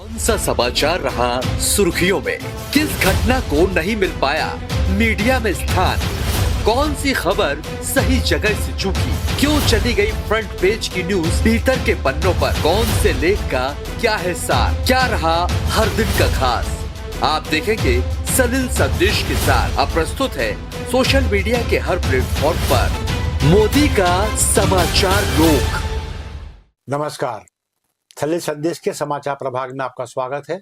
कौन सा समाचार रहा सुर्खियों में, किस घटना को नहीं मिल पाया मीडिया में स्थान, कौन सी खबर सही जगह से चूकी, क्यों चली गई फ्रंट पेज की न्यूज भीतर के पन्नों पर, कौन से लेख का क्या है सार, क्या रहा हर दिन का खास, आप देखेंगे सलिल संदेश के साथ। अब प्रस्तुत है सोशल मीडिया के हर प्लेटफॉर्म पर मोदी का समाचार रोक। नमस्कार, सलिल संदेश के समाचार प्रभाग में आपका स्वागत है।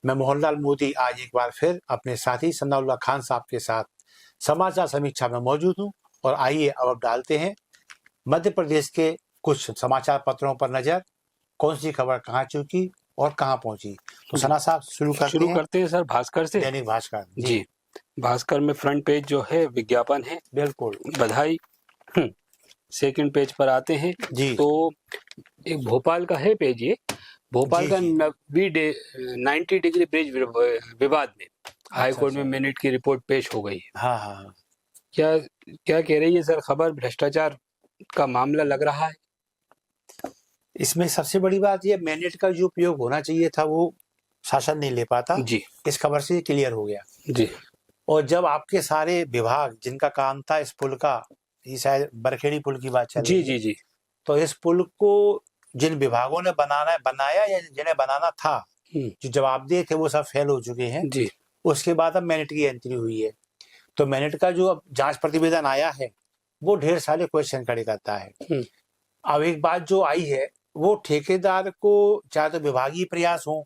मैं मोहनलाल मोदी आज एक बार फिर अपने साथी सनाउल्लाह खान साहब के साथ समाचार समीक्षा में मौजूद हूं और आइए अब डालते हैं मध्य प्रदेश के कुछ समाचार पत्रों पर नजर, कौन सी खबर कहां चुकी और कहां पहुंची। तो सना साहब शुरू करते हैं सर भास्कर से। दैनिक भास्कर जी, भास्कर में फ्रंट पेज जो है विज्ञापन है, बिल्कुल बधाई। सेकंड पेज पर आते हैं जी। तो एक भोपाल का है पेज, ये भोपाल का 90 डिग्री ब्रिज विवाद में हाई कोर्ट में मिनट की रिपोर्ट पेश हो गई है। हाँ। क्या क्या कह रही है सर खबर? भ्रष्टाचार का मामला लग रहा है। इसमें सबसे बड़ी बात यह मिनट का जो उपयोग होना चाहिए था वो शासन नहीं ले पाता जी। इस खबर से क्लियर हो गया जी। और जब आपके सारे विभाग जिनका काम था इस पुल का, ये शायद बरखेड़ी पुल की बात चल रही है, जी। तो इस पुल को जिन विभागों ने बनाया या जिन्हें बनाना था, जो जवाबदेह थे वो सब फेल हो चुके हैं जी। उसके बाद अब मिनट की एंट्री हुई है। तो मिनट का जो अब जांच प्रतिवेदन आया है वो ढेर सारे क्वेश्चन खड़े करता है। अब एक बात जो आई है वो ठेकेदार को, चाहे तो विभागीय प्रयास हो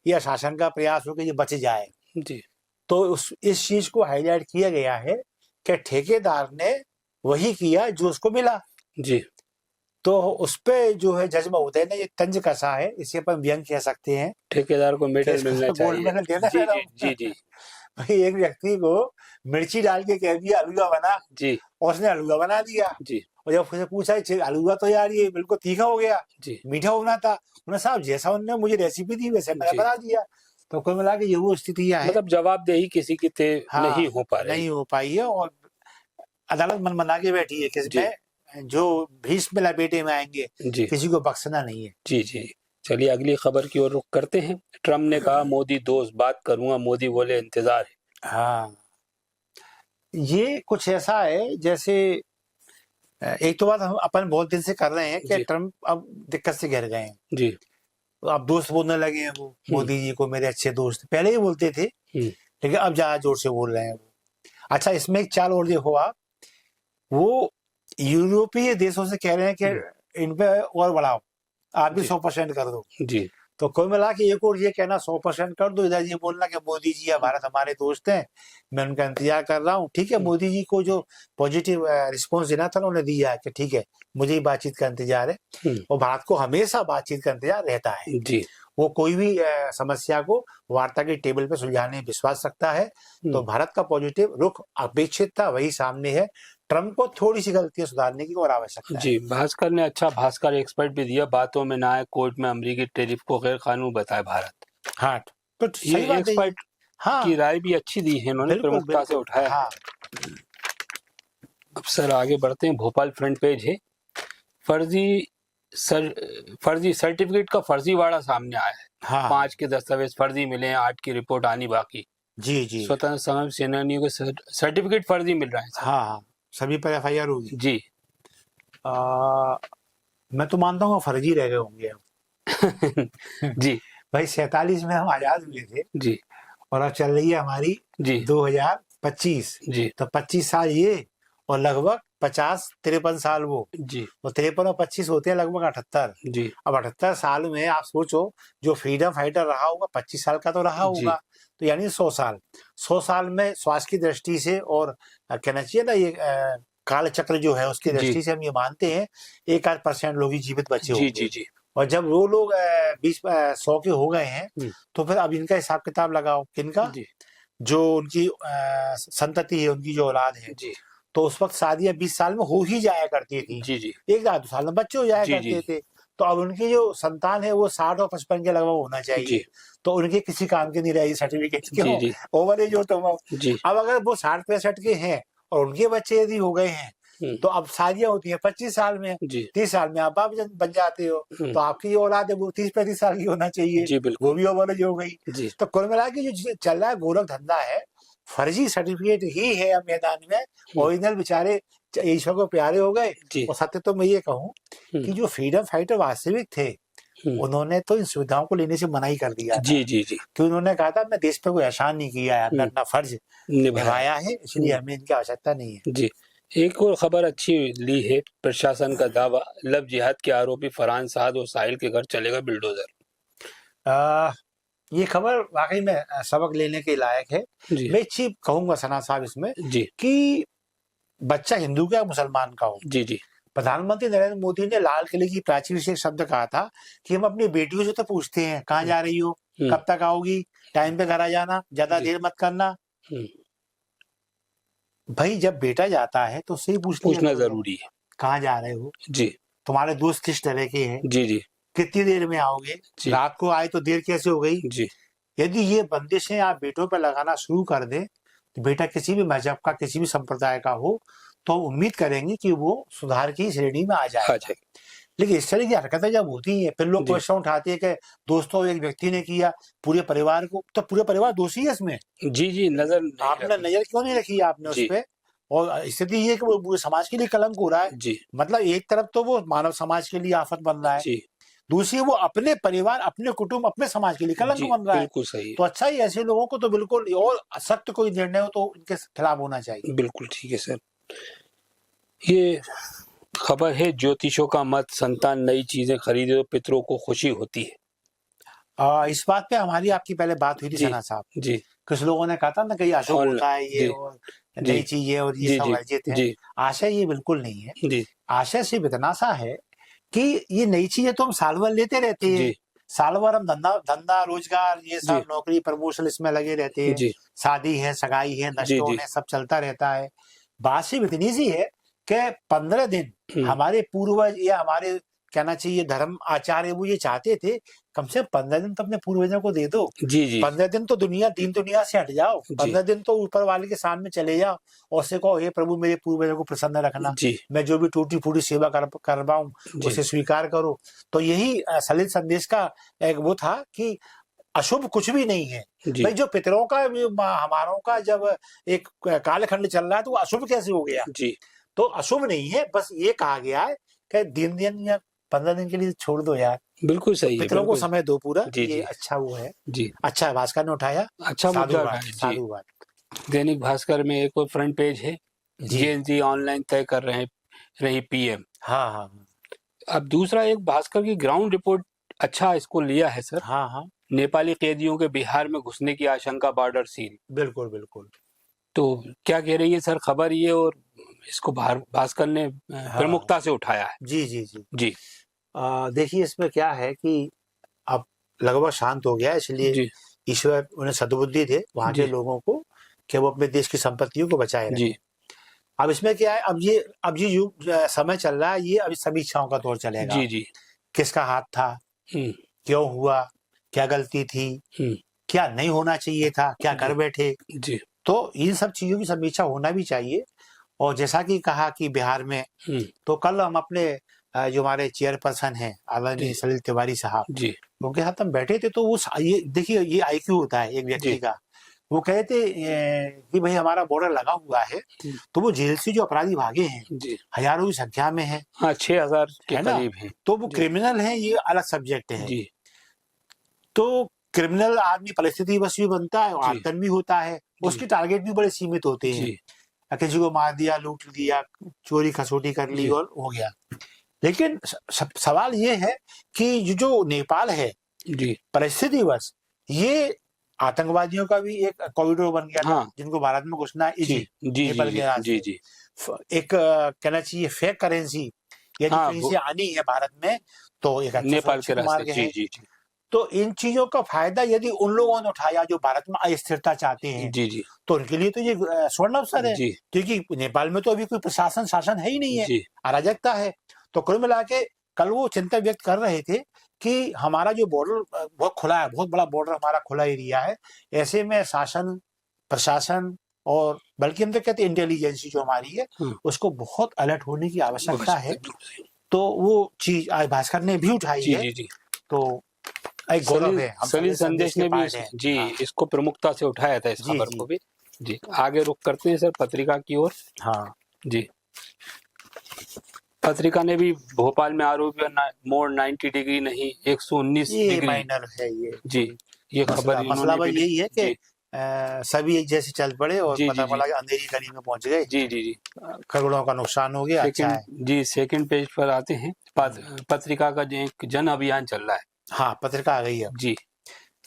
या शासन का प्रयास हो कि ये बच जाए जी, तो इस चीज को हाईलाइट किया गया है कि ठेकेदार ने वही किया जो उसको मिला जी। तो उस पे जो है जज महोदय ने ये तंज कसा है, इसे अपन व्यंग कह सकते हैं। ठेकेदार को मेडल मिलना चाहिए। जी। भाई एक व्यक्ति को मिर्ची डाल के कह दिया हलवा बना जी, और उसने हलवा बना दिया जी। और जब उससे पूछा हलवा तो यार ये बिल्कुल तीखा हो गया जी, मीठा होना था, उन्होंने साहब जैसा उन्होंने मुझे रेसिपी दी वैसे मैंने बना दिया। तो कोई मिला के ये वो स्थितियां है, मतलब जवाबदेही किसी की नहीं हो पाई है और अदालत मन बना के बैठी है किसमें जो भीष्म लपेटे में आएंगे किसी को बख्शना नहीं है। जी। चलिए अगली खबर की ओर रुख करते हैं। ट्रम्प ने कहा मोदी दोस्त, बात करूंगा, मोदी बोले इंतजार है। हाँ, ये कुछ ऐसा है जैसे एक तो बात हम अपन बहुत दिन से कर रहे हैं कि ट्रम्प अब दिक्कत से घिर गए हैं जी। अब दोस्त बोलने लगे हैं वो मोदी जी को, मेरे अच्छे दोस्त पहले ही बोलते थे लेकिन अब ज्यादा जोर से बोल रहे हैं वो। अच्छा, इसमें एक चाल और देखो आप, वो यूरोपीय देशों से कह रहे हैं कि इन पे और बढ़ाओ, आप भी 100% कर दो जी। तो कोई मिला के एक और ये कहना 100% कर दो, इधर ये बोलना कि मोदी जी या भारत हमारे दोस्त हैं, मैं उनका इंतजार कर रहा हूँ। ठीक है, मोदी जी को जो पॉजिटिव रिस्पॉन्स देना था उन्होंने दिया कि ठीक है मुझे ही बातचीत का इंतजार है और भारत को हमेशा बातचीत का इंतजार रहता है जी। वो कोई भी समस्या को वार्ता के टेबल पे सुलझाने में विश्वास रखता है। तो भारत का पॉजिटिव रुख अपेक्षित था, वही सामने है। ट्रम्प को थोड़ी सी गलतियां सुधारने की और आवश्यकता है। जी, भास्कर ने अच्छा भास्कर एक्सपर्ट भी दिया, बातों में ना आए कोर्ट में अमेरिकी टैरिफ को गैर कानूनी बताया भारत। हाँ, तो ये एक्सपर्ट की राय भी अच्छी दी है इन्होंने, प्रमुखता से उठाया। हाँ। अब सर आगे बढ़ते हैं। भोपाल फ्रंट पेज है, फर्जी सर्टिफिकेट का फर्जीवाड़ा सामने आया है। 5 के दस्तावेज फर्जी मिले हैं, 8 की रिपोर्ट आनी बाकी। जी। स्वतंत्र संग्राम सेनानियों के सर्टिफिकेट फर्जी मिल रहा है। हाँ, सभी पर FIR होगी जी। मैं तो मानता हूँ फर्जी रह गए होंगे जी। भाई 47 में हम आजाद हुए थे जी और अब चल रही है हमारी 2025 जी। तो 25 साल ये और लगभग 53 साल वो जी। और 53 और 25 होते हैं लगभग 78 जी। अब 78 साल में आप सोचो जो फ्रीडम फाइटर रहा होगा 25 साल का तो रहा होगा, तो यानी 100 साल में स्वास्थ्य की दृष्टि से और कहना चाहिए ना ये काल चक्र जो है उसकी दृष्टि से हम ये मानते हैं 1-8% लोग ही जीवित बचे होंगे। जी। और जब वो लोग 100 के हो गए हैं तो फिर अब इनका हिसाब किताब लगाओ, किनका जो उनकी संतति है, उनकी जो औलाद है जी। तो उस वक्त शादियां 20 साल में हो ही जाया करती थी जी। 1-2 साल में बच्चे हो जाया करते थे। तो अब उनकी जो संतान है वो 60 और 55 के लगभग होना चाहिए, तो उनके किसी काम की नहीं रही सर्टिफिकेट की ओवर एज हो तो अब अगर वो 60-65 के हैं और उनके बच्चे यदि हो गए हैं तो अब शादियां होती हैं 25 साल में, जी 30 साल में आप बाप बन जाते हो, तो आपकी जो औलाद है वो 30-35 साल की होना चाहिए, जी बिल्कुल वो भी ओवर एज हो गई। जी तो कुल मिला के जो चल रहा है गोरख धंधा है, फर्जी सर्टिफिकेट ही है अब मैदान में, ओरिजिनल बेचारे ईश्वर को प्यारे हो गए। जी और सत्य तो मैं ये कहूँ कि जो फ्रीडम फाइटर वास्तविक थे उन्होंने तो इन सुविधाओं को लेने से मना ही कर दिया था, जी जी जी कि उन्होंने कहा था मैं देश पे कोई एहसान नहीं किया है, हमने अपना फर्ज निभाया निभाया है, इसलिए हमें इनकी आवश्यकता नहीं है। जी। एक और खबर अच्छी ली है, प्रशासन का दावा, लव जिहाद के आरोपी फरहान साद और साहिल के घर चलेगा बिल्डोजर। ये खबर वाकई में सबक लेने के लायक है। जी मैं एक चीज कहूंगा सना साहब इसमें जी कि बच्चा हिंदू का मुसलमान का हो, जी जी प्रधानमंत्री नरेंद्र मोदी ने लाल किले की प्राचीर से एक शब्द कहा था कि हम अपनी बेटियों से तो पूछते हैं कहाँ जा रही हो, कब तक आओगी, टाइम पे घर आ जाना, ज्यादा देर मत करना। भाई जब बेटा जाता है तो सही पूछना जरूरी है, कहाँ जा रहे हो, जी तुम्हारे दोस्त किस तरह के हैं, जी जी कितनी देर में आओगे, जी रात को आए तो देर कैसे हो गई। जी यदि ये बंदिशें आप बेटों पर लगाना शुरू कर दें तो बेटा किसी भी मजहब का, किसी भी संप्रदाय का हो, तो उम्मीद करेंगे कि वो सुधार की श्रेणी में आ जाए। लेकिन इस तरह की हरकतें जब होती हैं, फिर लोग जी क्वेश्चन उठाते हैं कि दोस्तों एक व्यक्ति ने किया, पूरे परिवार को, तो पूरे परिवार दोषी है इसमें। जी जी नजर नहीं आपने रखी। नजर क्यों नहीं रखी आपने उस जी पे। और स्थिति ये है कि वो पूरे समाज के लिए कलंक हो रहा है। जी मतलब एक तरफ तो वो मानव समाज के लिए आफत बन रहा है, जी दूसरी वो अपने परिवार, अपने कुटुंब, अपने समाज के लिए कलंक जी बन रहा है। बिल्कुल सही तो अच्छा ही ऐसे लोगों को तो बिल्कुल, और सख्त कोई निर्णय हो तो इनके खिलाफ होना चाहिए। है, बिल्कुल ठीक है सर। ये खबर है, ज्योतिषों का मत, संतान नई चीजें खरीदे तो पितरों को खुशी होती है। इस बात पे हमारी आपकी पहले बात हुई थी जी सना साहब, जी कुछ लोगों ने कहा था ना कहीं अशुभ ऑनलाइन, होता है ये, जी और जी नई चीजें और ये जी सब जी वर्जित है। जी आशय ये बिल्कुल नहीं है। जी आशय सिर्फ इतना सा है कि ये नई चीजें तो हम साल भर लेते रहते हैं, जी साल भर हम धंधा धंधा रोजगार ये जी सब नौकरी प्रमोशन इसमें लगे रहते हैं, जी शादी है, सगाई है, जी नष्टों जी है, सब चलता रहता है। बात सिर्फ इतनी सी है कि 15 दिन हमारे पूर्वज या हमारे कहना चाहिए धर्म आचार्य वो ये चाहते थे कम से कम 15 दिन तो अपने पूर्वजों को दे दो। जी जी 15 दिन तो दीन दुनिया से हट जाओ, 15 दिन तो ऊपर वाले के सामने चले जाओ और से कहो हे प्रभु मेरे पूर्वजों को प्रसन्न रखना, जी मैं जो भी टूटी फूटी सेवा कर पाऊं उसे स्वीकार करो। तो यही सलिल संदेश का एक वो था कि अशुभ कुछ भी नहीं है। भाई जो पितरों का हमारों का जब एक कालखंड चल रहा है तो वो अशुभ कैसे हो गया। जी तो अशुभ नहीं है, बस ये कहा गया है कि दिन या 15 दिन के लिए छोड़ दो यार, बिल्कुल सही है, पितरों को समय दो पूरा। जी ये जी अच्छा वो है जी अच्छा भास्कर ने उठाया, अच्छा मुद्दा साधुवाद जी। साधुवाद। दैनिक भास्कर में एक और फ्रंट पेज है, जेएनजी ऑनलाइन तय कर रही पीएम। हाँ हाँ अब दूसरा एक भास्कर की ग्राउंड रिपोर्ट अच्छा इसको लिया है सर। हाँ हाँ नेपाली कैदियों के बिहार में घुसने की आशंका, बॉर्डर सील। बिल्कुल बिल्कुल। तो क्या कह रही है सर खबर ये, और इसको भास्कर ने प्रमुखता से उठाया है। जी जी जी जी देखिए इसमें क्या है कि अब लगभग शांत हो गया, इसलिए ईश्वर उन्हें सद्बुद्धि दे वहां के लोगों को कि वो अपने देश की संपत्तियों को बचाए रखें। अब इसमें क्या है, अब ये युग समय चल रहा है, ये अभी समीक्षाओं का दौर चलेगा। जी जी किसका हाथ था, क्यों हुआ, क्या गलती थी, क्या नहीं होना चाहिए था, क्या कर बैठे। जी तो इन सब चीजों की समीक्षा होना भी चाहिए। और जैसा कि कहा कि बिहार में, तो कल हम अपने जो हमारे चेयरपर्सन हैं आदरणीय सलिल तिवारी साहब, उनके साथ हम बैठे थे। तो वो ये देखिए ये आईक्यू होता है एक व्यक्ति का। वो कहते कि भाई हमारा बॉर्डर लगा हुआ है, तो वो जेल से जो अपराधी भागे हैं हजारों की संख्या में है, 6000 के करीब है, तो वो क्रिमिनल है, ये अलग सब्जेक्ट है। तो क्रिमिनल आदमी परिस्थिति बस भी बनता है, आतंक भी होता है, उसके टारगेट भी बड़े सीमित होते हैं। किसी को मार दिया, लूट दिया, चोरी खसोटी कर ली और हो गया। लेकिन सवाल ये है कि जो नेपाल है परिस्थिति बस ये आतंकवादियों का भी एक कॉरिडोर बन गया था, जिनको भारत में घुसना है इजी नेपाल के रास्ते। एक कहना चाहिए फेक करेंसी यदि कहीं से आनी है भारत में तो एक नेपाल के रास्ते है। तो इन चीजों का फायदा यदि उन लोगों ने उठाया जो भारत में अस्थिरता चाहते हैं, तो उनके लिए तो ये स्वर्ण अवसर है, क्योंकि नेपाल में तो अभी कोई प्रशासन शासन है ही नहीं है, अराजकता है। तो कुल मिला के कल वो चिंता व्यक्त कर रहे थे कि हमारा जो बॉर्डर बहुत खुला है, बहुत बड़ा बॉर्डर हमारा खुला एरिया है, ऐसे में शासन प्रशासन और बल्कि हम तो कहते हैं इंटेलिजेंसी जो हमारी है उसको बहुत अलर्ट होने की आवश्यकता है। तो वो चीज आज भास्कर ने भी उठाई जी है। जी जी। तो एक गौरव है, हम सलिल संदेश ने भी जी हाँ। इसको प्रमुखता से उठाया था, इस जी, खबर जी। को भी। जी आगे रुख करते हैं सर पत्रिका की ओर। हाँ जी पत्रिका ने भी भोपाल में आरोपी मोड़ 90 डिग्री नहीं 119 ये डिग्री। माइनर है ये। जी ये खबर मसला बस इन्होंने यही है कि सभी एक जैसे चल पड़े और जी, पता जी, पड़ा कि अंधेरी गली में पहुंच गए, जी जी जी। करोड़ों का नुकसान हो गया। अच्छा है। जी सेकंड पेज पर आते हैं। पत्रिका का जो एक जन अभियान चल रहा है। हाँ पत्रिका आ गई है। जी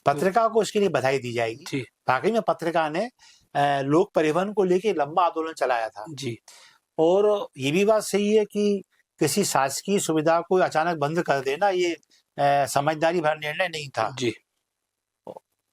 पत्रिका को उसके लिए बधाई दी जाएगी। जी वाकई में पत्रिका ने लोक परिवहन को लेके लंबा आंदोलन चलाया था। जी और ये भी बात सही है कि किसी शासकीय सुविधा को अचानक बंद कर देना ये समझदारी भरा निर्णय नहीं था। जी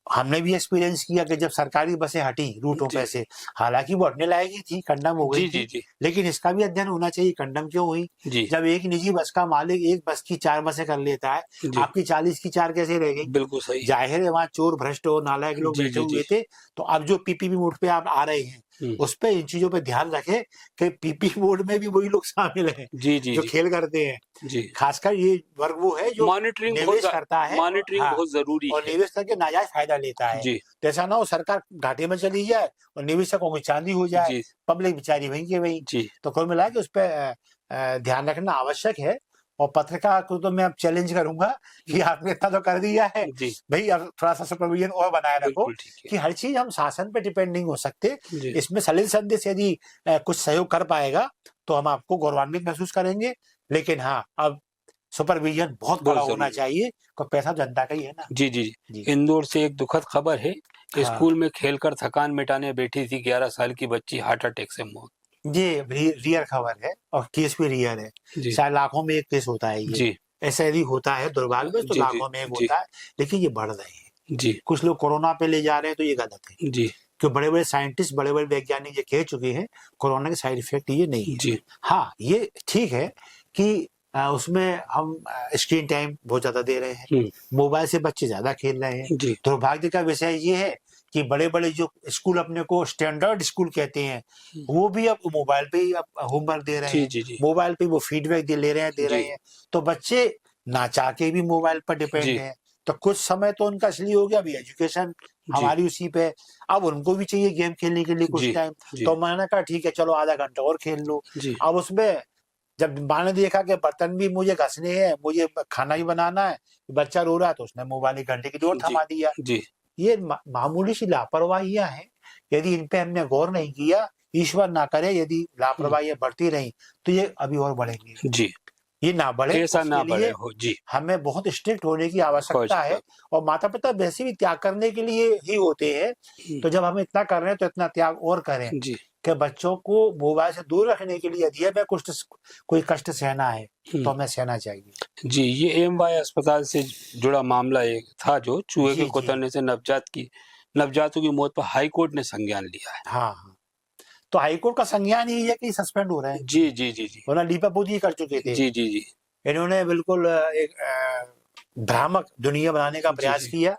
हमने भी एक्सपीरियंस किया कि जब सरकारी बसें हटी रूटों पे से, हालांकि वो हटने लायक ही थी, कंडम हो गई जी थी, जी जी लेकिन इसका भी अध्ययन होना चाहिए कंडम क्यों हुई। जी जब एक निजी बस का मालिक एक बस की 4 बसें कर लेता है, जी आपकी 40 की 4 कैसे रह गई? बिल्कुल सही। जाहिर है वहां चोर भ्रष्ट और नालायक लोग जी, बैठे जी, हुए थे। तो अब जो पीपीपी मोड पे आप आ रहे हैं उस पे इन चीजों पे ध्यान रखें कि पीपी मोड में भी वही लोग शामिल हैं जी जी जो जी खेल करते हैं। जी खासकर ये वर्ग वो है जो मॉनिटरिंग निवेश करता है, मॉनिटरिंग हाँ, बहुत जरूरी और है। निवेश करके नाजायज फायदा लेता है। जी तो ऐसा ना हो सरकार घाटे में चली जाए और निवेशकों की चांदी हो जाए, जी पब्लिक बेचारी वहीं के वहीं। जी तो कुल मिला के उस पर ध्यान रखना आवश्यक है। और पत्रकार को तो मैं अब चैलेंज करूंगा कि आपने इतना तो कर दिया है जी भाई, अब थोड़ा सा सुपरविजन और बनाए रखो बिल्कुल ठीक कि हर चीज हम शासन पे डिपेंड नहीं हो सकते। है। जी इसमें सलिल संदेश यदि कुछ सहयोग कर पाएगा तो हम आपको गौरवान्वित महसूस करेंगे। लेकिन हाँ, अब सुपरविजन बहुत बड़ा बहुत होना जरूरी। चाहिए, तो पैसा जनता का ही है ना। जी जी जी। जी इंदौर से एक दुखद खबर है। हाँ। स्कूल में खेलकर थकान मिटाने बैठी थी 11 साल की बच्ची, हार्ट अटैक से मौत। ये रियल खबर है और केस भी रियल है। जी शायद लाखों में एक केस होता है ये। जी ऐसा यदि होता है दुर्भाग्य तो जी जी लाखों में एक जी होता है, लेकिन ये बढ़ रहे हैं। जी कुछ लोग कोरोना पे ले जा रहे हैं तो ये गलत है, जी क्योंकि बड़े बड़े साइंटिस्ट बड़े बड़े वैज्ञानिक ये कह चुके हैं कोरोना के साइड इफेक्ट ये नहीं है। जी हाँ ये ठीक है कि उसमें हम स्क्रीन टाइम बहुत ज्यादा दे रहे हैं, मोबाइल से बच्चे ज्यादा खेल रहे हैं। जी दुर्भाग्य का विषय ये है कि बड़े बड़े जो स्कूल अपने को स्टैंडर्ड स्कूल कहते हैं वो भी अब मोबाइल पे ही अब होमवर्क दे रहे जी हैं, जी जी मोबाइल पे वो फीडबैक दे रहे हैं। तो बच्चे ना चाह के भी मोबाइल पर डिपेंड जी हैं। तो कुछ समय तो उनका इसलिए हो गया, अभी एजुकेशन हमारी उसी पे, अब उनको भी चाहिए गेम खेलने के लिए कुछ जी टाइम। जी तो मैंने कहा ठीक है चलो आधा घंटा और खेल लो। जी अब उसमें जब माँ ने देखा कि बर्तन भी मुझे घसने हैं, मुझे खाना भी बनाना है, बच्चा रो रहा है, तो उसने मोबाइल 1 घंटे की डोर जी थमा दिया। जी ये मामूली सी लापरवाहियां हैं, यदि इन पे हमने गौर नहीं किया, ईश्वर ना करे यदि लापरवाहियां बढ़ती रही तो ये अभी और बढ़ेंगी। जी ये ना बढ़े, ऐसा ना उसके बढ़े लिए हो। जी हमें बहुत स्ट्रिक्ट होने की आवश्यकता है। और माता पिता वैसे भी त्याग करने के लिए ही होते हैं, तो जब हम इतना कर रहे हैं तो इतना त्याग और करें जी कि बच्चों को मोबाइल से दूर रखने के लिए यदि हमें कोई कष्ट सहना है तो हमें सहना चाहिए। जी ये एमवाई अस्पताल से जुड़ा मामला एक था जो चूहे जी, के जी। कुतरने से नवजातों की मौत पर हाई कोर्ट ने संज्ञान लिया है। हाँ हाँ, तो हाईकोर्ट का संज्ञान ही है कि सस्पेंड हो रहे हैं। जी जी जी जी वरना लीपापोती कर चुके थे। जी जी जी इन्होंने बिल्कुल एक भ्रामक दुनिया बनाने का प्रयास जी। किया।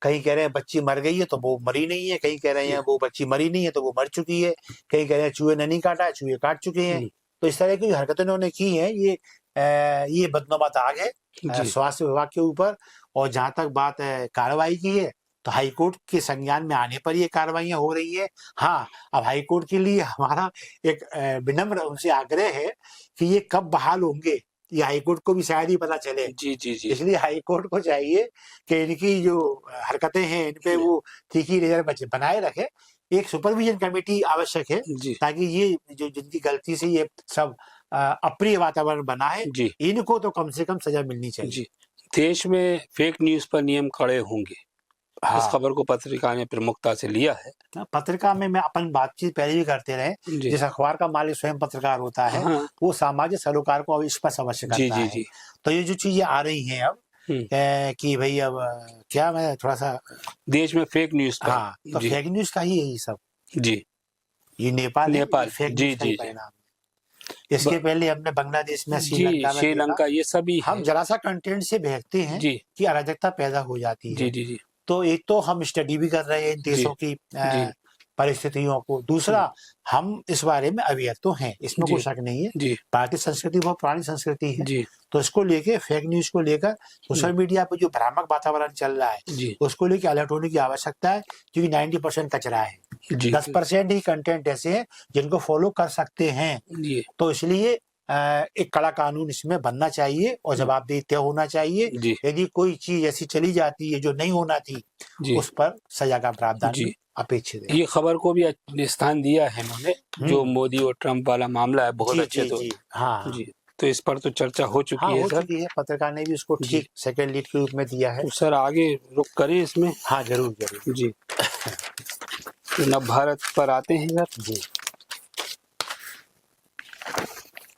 कहीं कह रहे हैं बच्ची मर गई है तो वो मरी नहीं है, कहीं कह रहे हैं वो बच्ची मरी नहीं है तो वो मर चुकी है, कहीं कह रहे हैं चूहे ने नहीं काटा, चूहे काट चुके हैं। तो इस तरह की हरकतें इन्होंने की हैं। ये बदनुमा दाग है स्वास्थ्य विभाग के ऊपर। और जहां तक बात कार्रवाई की है तो हाईकोर्ट के संज्ञान में आने पर ये कार्रवाइयां हो रही है। हाँ, अब हाईकोर्ट के लिए हमारा एक विनम्र उनसे आग्रह है कि ये कब बहाल होंगे, ये हाईकोर्ट को भी शायद ही पता चले। जी जी जी इसलिए हाईकोर्ट को चाहिए कि इनकी जो हरकतें हैं इन पे वो तीखी नजर बनाए रखे। एक सुपरविजन कमेटी आवश्यक है ताकि ये जो जिनकी गलती से ये सब अप्रिय वातावरण बना है, इनको तो कम से कम सजा मिलनी चाहिए। जी देश में फेक न्यूज पर नियम कड़े होंगे। हाँ। इस खबर को पत्रिका ने प्रमुखता से लिया है। पत्रिका में मैं अपन बातचीत पहले भी करते रहे, जिस अखबार का मालिक स्वयं पत्रकार होता है वो सामाजिक सरोकार को अब स्पष्ट अवश्य करता है। जी। तो ये जो चीजें आ रही हैं अब कि भाई अब क्या मैं थोड़ा सा देश में फेक न्यूज पर, हाँ, तो फेक न्यूज का ही है ये सब। जी ये नेपाल फेक न्यूज का परिणाम। इसके पहले हमने बांग्लादेश में, श्रीलंका, ये सभी हम जरा सा कंटेंट से बहकते हैं कि अराजकता पैदा हो जाती है। जी जी जी तो एक तो हम स्टडी भी कर रहे हैं इन देशों की परिस्थितियों को। दूसरा, हम इस बारे में अवेयर तो हैं, इसमें जी। कोई शक नहीं है। जी भारतीय संस्कृति बहुत पुरानी संस्कृति है, जी तो इसको लेके फेक न्यूज को लेकर सोशल मीडिया पे जो भ्रामक वातावरण चल रहा है जी उसको लेके अलर्ट होने की आवश्यकता है, क्योंकि 90% कचरा है, जी 10% ही कंटेंट ऐसे हैं जिनको फॉलो कर सकते हैं। जी तो इसलिए एक कड़ा कानून इसमें बनना चाहिए और जवाबदेही तय होना चाहिए। जी यदि कोई चीज ऐसी चली जाती है जो नहीं होना थी, जी उस पर सजा का प्रावधान जी। भी अपेक्षित है। ये खबर को भी स्थान दिया है इन्होंने, जो मोदी और ट्रम्प वाला मामला है, बहुत जी अच्छे जी तो जी हाँ जी, तो इस पर तो चर्चा हो हाँ चुकी है हो सर। चुकी है, पत्रकार ने भी उसको जी। ठीक सेकंड लीड के रूप में दिया है। तो सर आगे रुक करें इसमें। हाँ जरूर जरूर जी, तो नव भारत पर आते हैं सर। जी।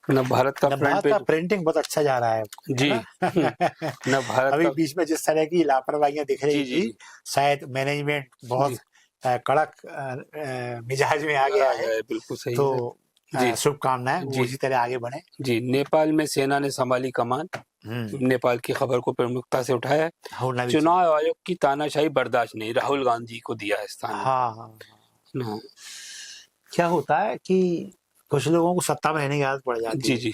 नव भारत का फ्रंट भारत का पेज। प्रिंटिंग बहुत अच्छा जा रहा है जी नव भारत अभी का। बीच में जिस तरह की लापरवाहियां दिख रही जी जी थी, शायद मैनेजमेंट बहुत कड़क मिजाज में आ गया है। बिल्कुल सही है। तो जी। शुभकामनाएं, वो जी। इसी तरह आगे बढ़े। जी, नेपाल में सेना ने संभाली कमान। नेपाल की खबर को प्रमुखता से उठाया है। होना भी चुनाव आयोग की तानाशाही बर्दाश्त नहीं, राहुल गांधी को दिया है स्थान। हाँ हाँ हाँ। हाँ, क्या होता है कि कुछ लोगों को सत्ता में रहने की आदत पड़ जाती जी है, जी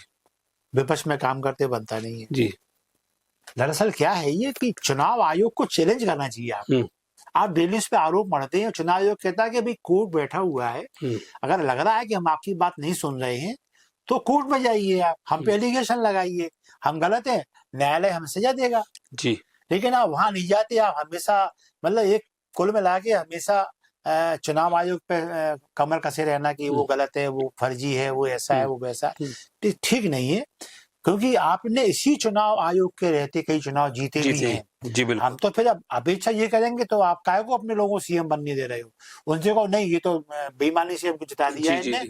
विपक्ष में काम करते बनता नहीं है। जी दरअसल क्या है ये कि चुनाव आयोग को चैलेंज करना चाहिए हम्म। आप डेली उस पे आरोप मढ़ते हैं, चुनाव आयोग कहता है कि भाई कोर्ट बैठा हुआ है, अगर लग रहा है कि हम आपकी बात नहीं सुन रहे हैं तो कोर्ट में जाइए, आप हम पे एलिगेशन लगाइए, हम गलत है, न्यायालय हमें सजा देगा। जी। लेकिन आप वहां नहीं जाते, आप हमेशा मतलब एक कुल मिला के हमेशा चुनाव आयोग पे कमर कसे रहना कि वो गलत है, वो फर्जी है, वो ऐसा है, वो वैसा है, ठीक नहीं है। क्योंकि आपने इसी चुनाव आयोग के रहते कई चुनाव जीते भी हैं। जी बिल्कुल। हम तो फिर अब अपेक्षा ये करेंगे तो आप काहे को अपने लोगों को सीएम बनने दे रहे हो, उनसे को नहीं, ये तो बेईमानी से हमको जिता दिया है इनने,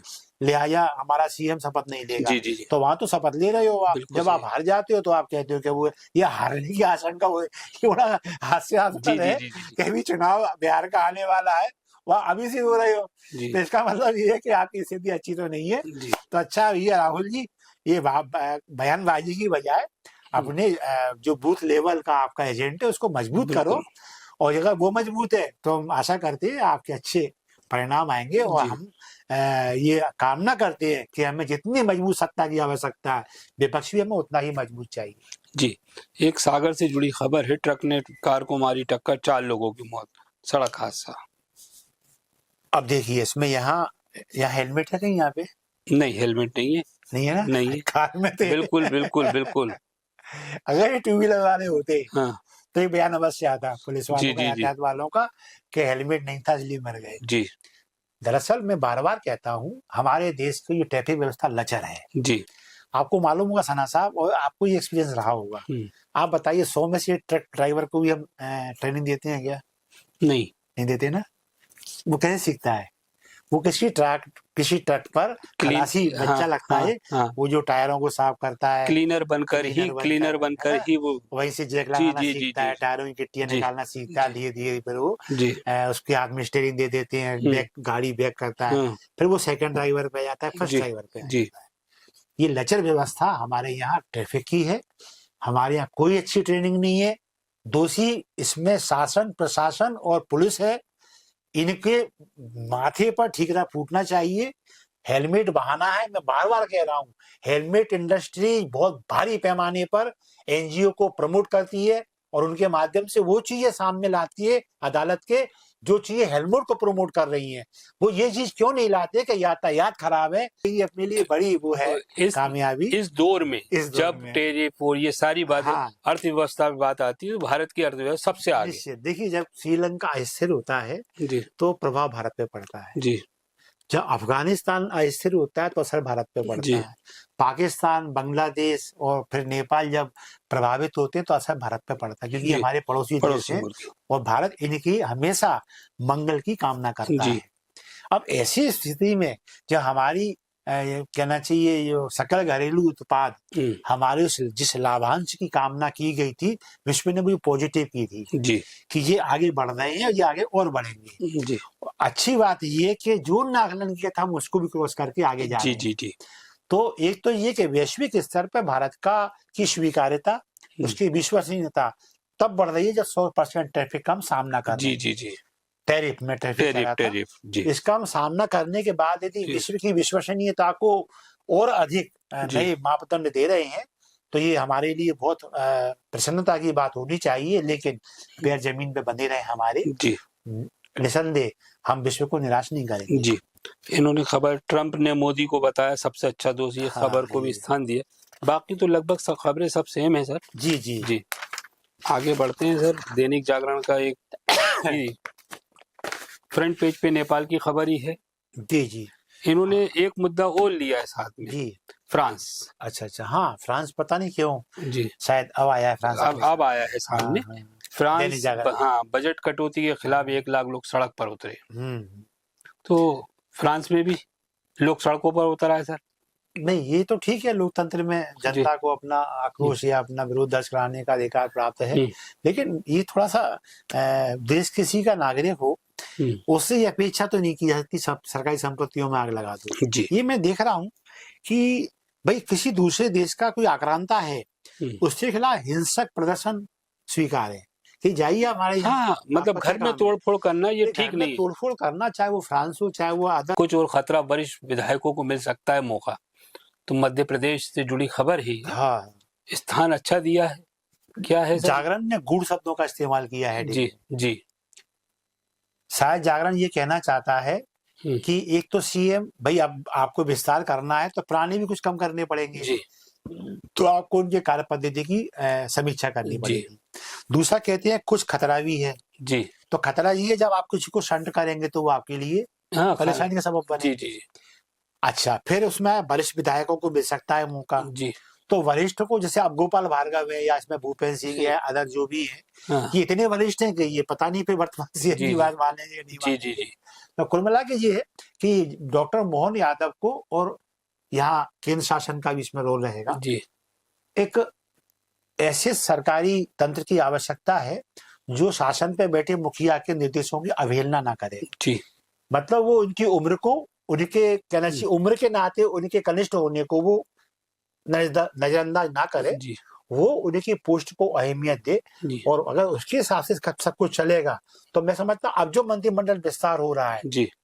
लिहाजा हमारा सीएम शपथ नहीं लेगा। जी, जी, जी। तो वहां तो शपथ ले रहे हो आप, जब आप हार जाते हो तो आप कहते हो कि वो ये हारने की आशंका हो, ये बड़ा हास्यास्पद है कि भी चुनाव बिहार का आने वाला है, वह अभी से हो रहे हो। तो इसका मतलब ये है कि आपकी स्थिति अच्छी तो नहीं है। तो अच्छा भैया राहुल जी, ये बयानबाजी की बजाय अपने जो बूथ लेवल का आपका एजेंट है उसको मजबूत करो, और अगर वो मजबूत है तो हम आशा करते हैं आपके अच्छे परिणाम आएंगे। और हम ये कामना करते हैं कि हमें जितनी मजबूत सत्ता की आवश्यकता है, विपक्ष भी हमें उतना ही मजबूत चाहिए। जी। एक सागर से जुड़ी खबर है, ट्रक ने कार को मारी टक्कर, 4 लोगों की मौत, सड़क हादसा। अब देखिए इसमें यहाँ हेलमेट है कहीं, यहाँ पे नहीं, हेलमेट नहीं है। नहीं है ना? नहीं है कार में थे। बिल्कुल बिल्कुल बिल्कुल। अगर ये 2 व्हीलर वाले होते हाँ। तो ये बयान अवश्य आता पुलिस वालों का, यातायात वालों का, कि हेलमेट नहीं था इसलिए मर गए। जी। दरअसल मैं बार बार कहता हूँ, हमारे देश की ये ट्रैफिक व्यवस्था लचर है। जी। आपको मालूम होगा सना साहब, और आपको ये एक्सपीरियंस रहा होगा। आप बताइए 100 में से ट्रक ड्राइवर को भी हम ट्रेनिंग देते हैं क्या? नहीं देते ना। वो कैसे सीखता है? वो किसी ट्रक पर खलासी बच्चा लगता है, वो जो टायरों को साफ करता है, क्लीनर बनकर ही वो वहीं से जैक लगाना सीखता है, टायरों की गिट्टियां निकालना सीखता है। धीरे धीरे फिर वो उसके हाथ में स्टीयरिंग दे देते हैं, गाड़ी बैक करता है, फिर वो सेकंड ड्राइवर पे जाता है, फर्स्ट ड्राइवर पे जाता है। ये लचर व्यवस्था हमारे यहाँ ट्रैफिक की है। हमारे यहाँ कोई अच्छी ट्रेनिंग नहीं है। दोषी इसमें शासन, प्रशासन और पुलिस है। इनके माथे पर ठीकरा फूटना चाहिए। हेलमेट बहाना है, मैं बार बार कह रहा हूँ, हेलमेट इंडस्ट्री बहुत भारी पैमाने पर एनजीओ को प्रमोट करती है और उनके माध्यम से वो चीजें सामने लाती है अदालत के, जो चीजें हेलमेट को प्रमोट कर रही हैं। वो ये चीज क्यों नहीं लाते कि यातायात खराब है? ये अपने लिए बड़ी वो है कामयाबी इस दौर में, जब टेरिफ और ये सारी बातें, अर्थव्यवस्था की बात आती है, तो भारत की अर्थव्यवस्था सबसे आगे। देखिए, जब श्रीलंका अस्थिर होता है तो प्रभाव भारत पे पड़ता है जी। जब अफगानिस्तान अस्थिर होता है तो असर भारत पे पड़ता है। पाकिस्तान, बांग्लादेश और फिर नेपाल जब प्रभावित होते हैं तो असर भारत पे पड़ता है, क्योंकि हमारे पड़ोसी देश हैं और भारत इनकी हमेशा मंगल की कामना करता है। अब ऐसी स्थिति में जब हमारी कहना चाहिए जो सकल घरेलू उत्पाद हमारे जिस लाभांश की कामना की गई थी, विश्व ने भी पॉजिटिव की थी जी, कि ये आगे बढ़ रहे हैं और ये आगे और बढ़ेंगे जी। अच्छी बात ये कि जो आकलन किया था हम उसको भी क्रॉस करके आगे जा रहे हैं जी। तो एक तो ये कि वैश्विक स्तर पर भारत की स्वीकार्यता, उसकी विश्वसनीयता तब बढ़ रही है जब 100% ट्रैफिक का हम सामना कर रहे हैं जी। टैरिफ में टैरिफ कह रहा था। टैरिफ जी इसका हम सामना करने के बाद यदि जी। विश्व की विश्वसनीयता को और अधिक जी। नए मापदंड दे रहे हैं तो ये हमारे लिए बहुत प्रसन्नता की बात होनी चाहिए, लेकिन पैर जमीन पे बंधे रहे हमारे, जी निसंदेह हम विश्व को निराश नहीं करेंगे। जी। इन्होंने खबर, ट्रंप ने मोदी को बताया सबसे अच्छा दोस्त, ये हाँ, खबर को भी ये। स्थान दिया। बाकी तो लगभग सब खबरें सब सेम है सर। जी जी जी आगे बढ़ते हैं सर। दैनिक जागरण का एक फ्रंट पेज पे नेपाल की खबर ही है। जी जी इन्होंने एक मुद्दा और लिया है साथ में, जी। फ्रांस। अच्छा अच्छा, हाँ फ्रांस पता नहीं क्यों जी शायद अब आया है फ्रांस। अब आया है सामने। हाँ, हाँ। फ्रांस, दैनिक जागरण। हाँ, बजट कटौती के खिलाफ 1 लाख लोग सड़क पर उतरे। हम्म। तो फ्रांस में भी लोग सड़कों पर उतर आए सर। नहीं ये तो ठीक है, लोकतंत्र में जनता को अपना आक्रोश या अपना विरोध दर्ज कराने का अधिकार प्राप्त है, लेकिन ये थोड़ा सा देश किसी का नागरिक हो उससे ये अपेक्षा तो नहीं की जा सकती सब सरकारी संपत्तियों में आग लगा दो। जी ये मैं देख रहा हूँ कि भाई किसी दूसरे देश का कोई आक्रांता है उसके खिलाफ हिंसक प्रदर्शन स्वीकार है कि जाइए हमारे यहाँ। हाँ, मतलब घर में तोड़फोड़ करना ये ठीक नहीं। तोड़फोड़ करना चाहे वो फ्रांस हो चाहे वो अदर कुछ और खतरा वरिष्ठ विधायकों को मिल सकता है मौका। तो मध्य प्रदेश से जुड़ी खबर ही हाँ स्थान अच्छा दिया है। क्या है सर? जागरण ने गूढ़ शब्दों का इस्तेमाल किया है। जी जी। शायद जागरण ये कहना चाहता है कि एक तो सीएम भाई अब आपको विस्तार करना है तो प्राणी भी कुछ कम करने पड़ेंगे जी। तो आपको उनके कार्य पद्धति की समीक्षा करनी पड़ेगी। दूसरा कहते हैं कुछ खतरा भी है जी। तो खतरा ये है जब आप किसी को शंट करेंगे तो वो आपके लिए परेशानी का सबब बने। जी जी। अच्छा, फिर उसमें वरिष्ठ विधायकों को मिल सकता है मौका। जी। तो वरिष्ठ को जैसे अब गोपाल भार्गव है या इसमें भूपेंद्र सिंह है, अदर जो भी है, ये इतने वरिष्ठ हैं कि ये पता नहीं फिर वर्तमान सीएम की बात मानेंगे नहीं मानेंगे। जी जी। तो कुल मिला के ये है कि डॉक्टर मोहन यादव को, और यहाँ केंद्र शासन का भी इसमें रोल रहेगा, जी। एक ऐसे सरकारी तंत्र की आवश्यकता है जो शासन पे बैठे मुखिया के निर्देशों की अवहेलना ना करे। जी। मतलब वो उनकी उम्र को, उनके कहना चाहिए उम्र के नाते उनके कनिष्ठ होने को वो नजरअंदाज ना करे, वो उनकी पोस्ट को अहमियत दे। और अगर उसके हिसाब से सब कुछ चलेगा तो मैं समझता हूँ अब जो मंत्रिमंडल विस्तार हो रहा है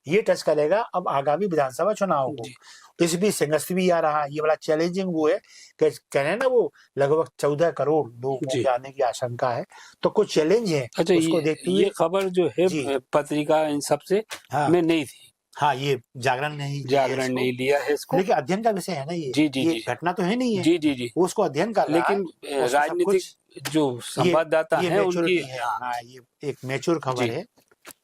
ये टच करेगा अब आगामी विधानसभा चुनाव को। इस बीच संघर्ष भी आ रहा है, ये बड़ा चैलेंजिंग वो है कि कह रहे हैं ना वो लगभग 14 करोड़ लोग आने की आशंका है, तो कुछ चैलेंज है। अच्छा, उसको देखते हुए ये खबर जो है पत्रिका इन सबसे में नहीं थी। हाँ, ये जागरण नहीं लिया है इसको, लेकिन अध्ययन का विषय है ना ये। जी जी ये जी। घटना तो है नहीं है। जी जी जी। वो उसको अध्ययन कर रहा है, लेकिन राजनीतिक जो संवाददाता हैं उनकी ये एक मैच्योर खबर है।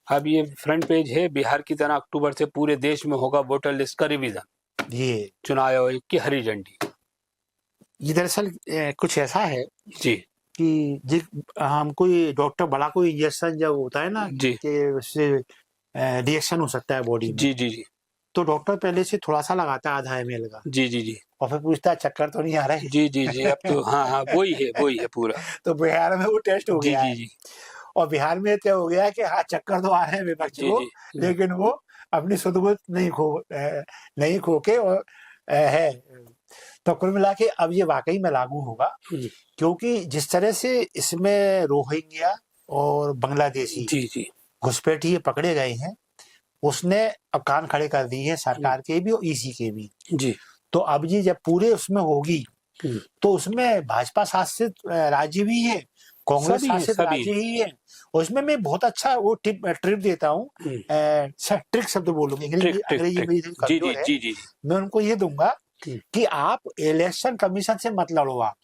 अब ये फ्रंट पेज है, बिहार की तरह अक्टूबर से पूरे देश में होगा वोटर लिस्ट का रिवीजन, ये चुनाव आयोग की हरी झंडी। ये दरअसल कुछ ऐसा है जी कि हम कोई डॉक्टर बड़ा कोई इंजेक्शन जब होता है ना कि उससे रिएक्शन हो सकता है बॉडी में। जी जी जी। तो डॉक्टर पहले से थोड़ा सा लगाता है आधा ml का। जी जी जी। और फिर पूछता है चक्कर तो नहीं आ रहा है। जी जी जी। अब तो हाँ वही है पूरा। तो बिहार में वो टेस्ट हो गया जी है। जी। और बिहार में क्या हो गया है कि हाँ चक्कर तो आ रहे हैं विपक्ष को, लेकिन वो अपनी सुध-बुध नहीं खो के और है। तो कुल मिला के अब ये वाकई में लागू होगा, क्योंकि जिस तरह से इसमें रोहिंग्या और बांग्लादेशी घुसपैठिए पकड़े गए हैं, उसने अब कान खड़े कर दिए हैं सरकार के भी और ईसी के भी। जी। तो अब ये जब पूरे उसमें होगी तो उसमें भाजपा शासित राज्य भी है, कांग्रेस शासित राज्य ही है। उसमें मैं बहुत अच्छा वो ट्रिप देता हूँ, ट्रिक शब्द बोलूंगी, अंग्रेजी मेरी कमजोर है। मैं उनको ये दूंगा कि आप इलेक्शन कमीशन से मत लड़ो, आप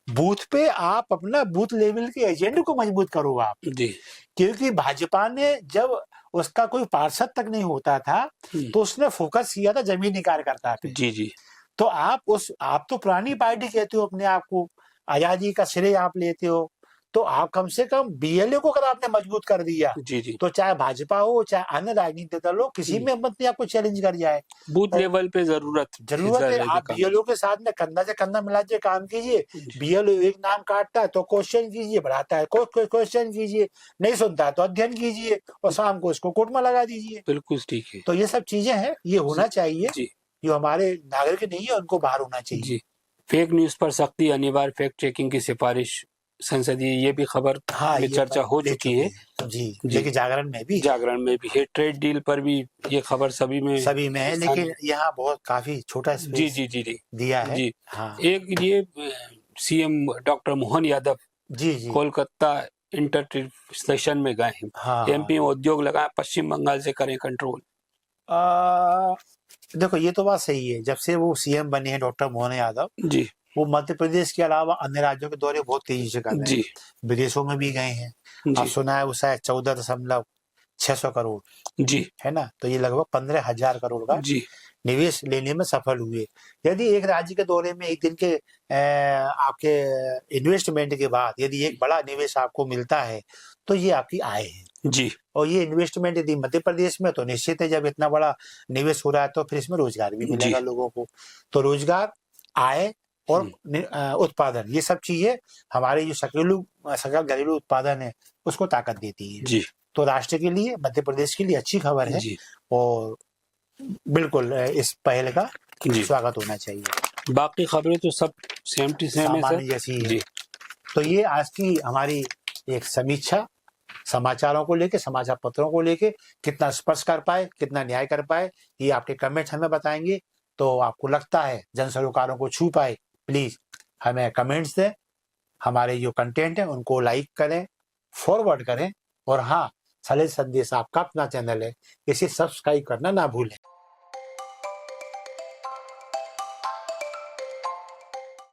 बूथ पे आप अपना बूथ लेवल के एजेंडे को मजबूत करो आप। क्योंकि भाजपा ने जब उसका कोई पार्षद तक नहीं होता था तो उसने फोकस किया था जमीनी कार्यकर्ता पे। जी जी। तो आप तो पुरानी पार्टी कहते हो अपने आप को, आजादी का श्रेय आप लेते हो, तो आप कम से कम बीएलओ को अगर आपने मजबूत कर दिया तो चाहे भाजपा हो चाहे अन्य राजनीतिक दल हो, किसी में मत आपको चैलेंज कर जाए। बूथ लेवल पे जरूरत है, आप बीएलओ के साथ में कंधा से कंधा मिला के काम कीजिए। बीएलओ एक नाम काटता है तो क्वेश्चन कीजिए, बढ़ाता है क्वेश्चन कीजिए, नहीं सुनता है तो अध्ययन कीजिए और शाम को उसको कोर्ट में लगा दीजिए। बिल्कुल ठीक है। तो ये सब चीजें हैं, ये होना चाहिए। जो हमारे नागरिक नहीं है उनको बाहर होना चाहिए। फेक न्यूज पर सख्ती, अनिवार्य फैक्ट चेकिंग की सिफारिश संसदीय ये भी खबर हाँ, में ये चर्चा हो ले चुकी है। जी, जी। लेकिन जागरण में भी जागरण में भी है, ट्रेड डील पर भी ये खबर सभी में है, लेकिन यहाँ बहुत काफी छोटा जी स्पेस जी जी जी दिया है। जी। हाँ एक ये सीएम डॉक्टर मोहन यादव जी जी कोलकाता इंटर स्टेशन में गए हैं। हाँ एमपी में उद्योग लगाए, पश्चिम बंगाल से करें कंट्रोल। देखो ये तो बात सही है, जब से वो सीएम बने हैं डॉक्टर मोहन यादव, जी वो मध्य प्रदेश के अलावा अन्य राज्यों के दौरे बहुत तेजी से कर रहे जी हैं, विदेशों में भी गए हैं। अब जी सुना है वो शायद 14.6 करोड़ जी है ना, तो ये लगभग 15,000 करोड़ का जी निवेश लेने में सफल हुए। यदि एक राज्य के दौरे में एक दिन के आपके इन्वेस्टमेंट के बाद यदि एक बड़ा निवेश आपको मिलता है तो ये आपकी आय है। जी और ये इन्वेस्टमेंट यदि मध्य प्रदेश में, तो निश्चित है जब इतना बड़ा निवेश हो रहा है तो फिर इसमें रोजगार भी मिलेगा लोगों को। तो रोजगार, आय और उत्पादन, ये सब चीजें हमारे जो सकल घरेलू उत्पादन है उसको ताकत देती है। जी तो राष्ट्र के लिए, मध्य प्रदेश के लिए अच्छी खबर है जी और बिल्कुल इस पहल का जी। स्वागत होना चाहिए। बाकी खबरें तो सब सेम टू सेम है सामान्य सर। जैसी है। जी तो ये आज की हमारी एक समीक्षा, समाचारों को लेके, समाचार पत्रों को लेके कितना स्पर्श कर पाए, कितना न्याय कर पाए, ये आपके कमेंट हमें बताएंगे। तो आपको लगता है जन सरोकारों को छू पाए, प्लीज हमें कमेंट्स दें। हमारे जो कंटेंट है उनको लाइक करें, फॉरवर्ड करें, और हाँ, सलेज संदेश आपका अपना चैनल है, इसे सब्सक्राइब करना ना भूलें।